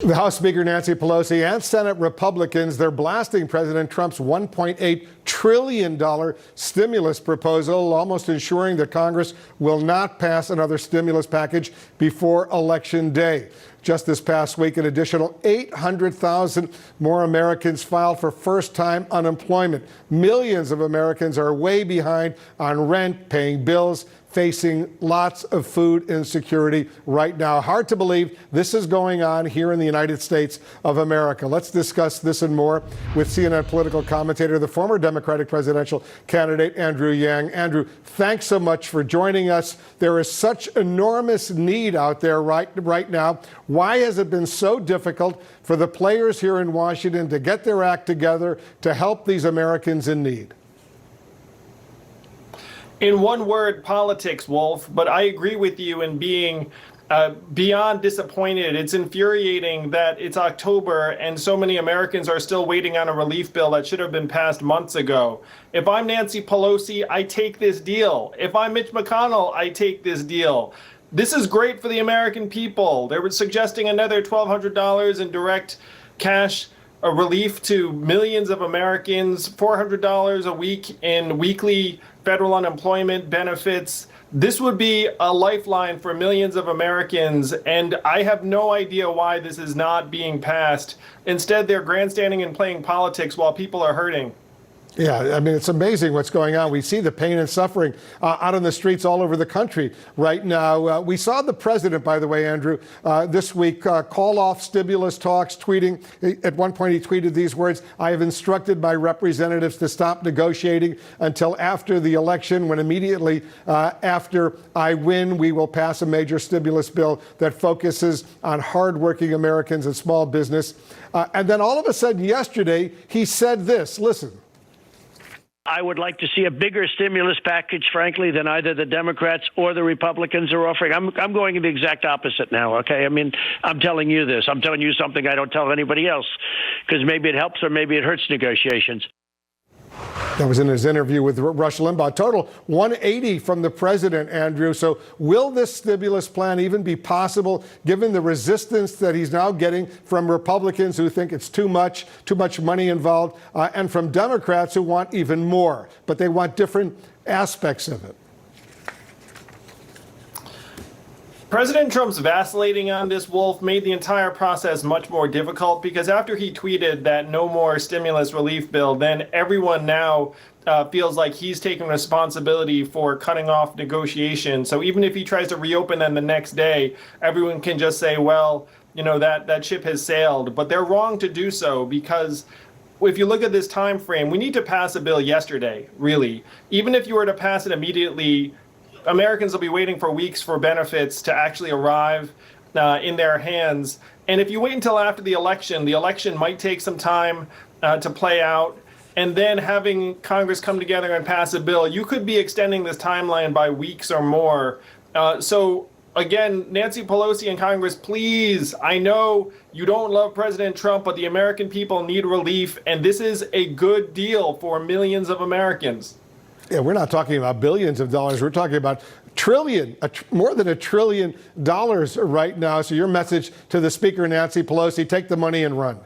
The House Speaker Nancy Pelosi and Senate Republicans, they're blasting President Trump's $1.8 trillion stimulus proposal, almost ensuring that Congress will not pass another stimulus package before Election Day. Just this past week, an additional 800,000 more Americans filed for first-time unemployment. Millions of Americans are way behind on rent, paying bills, facing lots of food insecurity right now. Hard to believe this is going on here in the United States of America. Let's discuss this and more with CNN political commentator, the former Democratic presidential candidate, Andrew Yang. Andrew, thanks so much for joining us. There is such enormous need out there right now. Why has it been so difficult for the players here in Washington to get their act together to help these Americans in need? In one word, politics, Wolf, but I agree with you in being beyond disappointed. It's infuriating that it's October and so many Americans are still waiting on a relief bill that should have been passed months ago. If I'm Nancy Pelosi, I take this deal. If I'm Mitch McConnell, I take this deal. This is great for the American people. They were suggesting another $1,200 in direct cash relief to millions of Americans, $400 a week in weekly federal unemployment benefits. This would be a lifeline for millions of Americans, and I have no idea why this is not being passed. Instead, they're grandstanding and playing politics while people are hurting. Yeah, I mean, it's amazing what's going on. We see the pain and suffering out on the streets all over the country right now. We saw the president, by the way, Andrew, this week call off stimulus talks, tweeting. At one point, he tweeted these words: "I have instructed my representatives to stop negotiating until after the election, when immediately after I win, we will pass a major stimulus bill that focuses on hardworking Americans and small business." And then all of a sudden yesterday, he said this. Listen. I would like to see a bigger stimulus package, frankly, than either the Democrats or the Republicans are offering. I'm going in the exact opposite now, okay? I mean, I'm telling you this. I'm telling you something I don't tell anybody else, because maybe it helps or maybe it hurts negotiations. That was in his interview with Rush Limbaugh. Total 180 from the president, Andrew. So will this stimulus plan even be possible, given the resistance that he's now getting from Republicans who think it's too much money involved, and from Democrats who want even more, but they want different aspects of it? President Trump's vacillating on this, Wolf, made the entire process much more difficult, because after he tweeted that no more stimulus relief bill, then everyone now feels like he's taking responsibility for cutting off negotiations. So even if he tries to reopen them the next day, everyone can just say, well, you know, that ship has sailed. But they're wrong to do so, because if you look at this time frame, we need to pass a bill yesterday, really. Even if you were to pass it immediately, Americans will be waiting for weeks for benefits to actually arrive in their hands. And if you wait until after the election might take some time to play out. And then having Congress come together and pass a bill, you could be extending this timeline by weeks or more. So again, Nancy Pelosi and Congress, please, I know you don't love President Trump, but the American people need relief. And this is a good deal for millions of Americans. Yeah, we're not talking about billions of dollars. We're talking about more than $1 trillion right now. So your message to the Speaker, Nancy Pelosi, take the money and run.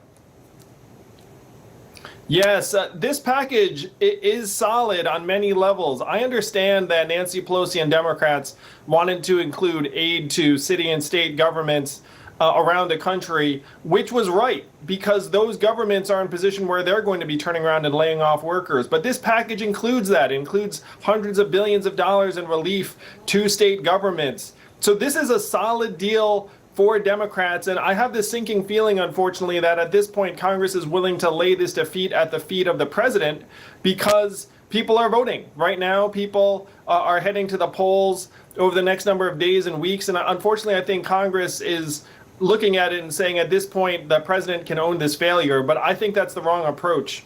Yes, this package is solid on many levels. I understand that Nancy Pelosi and Democrats wanted to include aid to city and state governments around the country, which was right, because those governments are in a position where they're going to be turning around and laying off workers. But this package includes that. It includes hundreds of billions of dollars in relief to state governments. So this is a solid deal for Democrats. And I have this sinking feeling, unfortunately, that at this point, Congress is willing to lay this defeat at the feet of the president, because people are voting. Right now, people are heading to the polls over the next number of days and weeks. And unfortunately, I think Congress is looking at it and saying at this point the president can own this failure, but I think that's the wrong approach.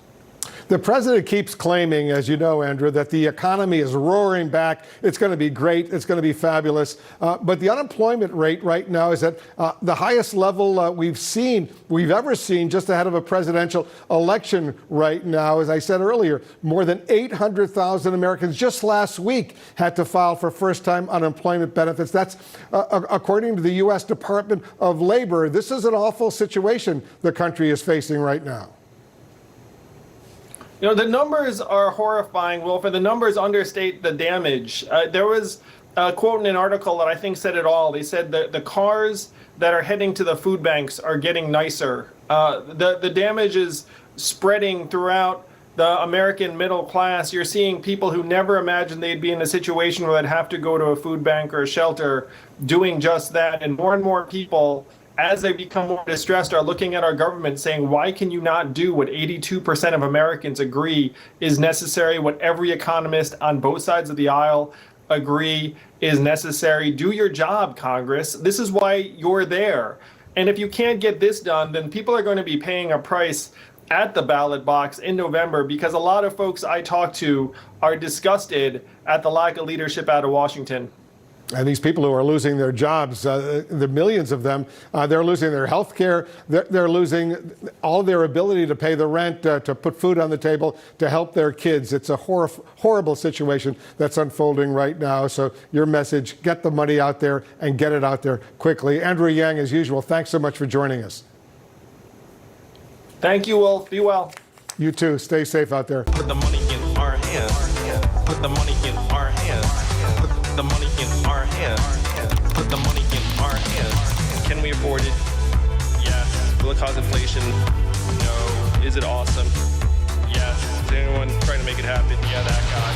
The president keeps claiming, as you know, Andrew, that the economy is roaring back. It's going to be great. It's going to be fabulous. But the unemployment rate right now is at the highest level we've ever seen, just ahead of a presidential election right now. As I said earlier, more than 800,000 Americans just last week had to file for first-time unemployment benefits. That's according to the U.S. Department of Labor. This is an awful situation the country is facing right now. You know, the numbers are horrifying, Wolf, and the numbers understate the damage. There was a quote in an article that I think said it all. They said that the cars that are heading to the food banks are getting nicer. The damage is spreading throughout the American middle class. You're seeing people who never imagined they'd be in a situation where they'd have to go to a food bank or a shelter doing just that. And more people, as they become more distressed, are looking at our government saying, why can you not do what 82% of Americans agree is necessary, what every economist on both sides of the aisle agree is necessary? Do your job, Congress. This is why you're there. And if you can't get this done, then people are going to be paying a price at the ballot box in November, because a lot of folks I talk to are disgusted at the lack of leadership out of Washington. And these people who are losing their jobs, the millions of them, they're losing their health care. They're losing all their ability to pay the rent, to put food on the table, to help their kids. It's a horrible situation that's unfolding right now. So your message, get the money out there and get it out there quickly. Andrew Yang, as usual, thanks so much for joining us. Thank you, Wolf. Be well. You too. Stay safe out there. Put the money in our hands. Put the money in our hands. Put the money in our hands. Put the money in our hands. Can we afford it? Yes. Will it cause inflation? No. Is it awesome? Yes. Is anyone trying to make it happen? Yeah, that guy.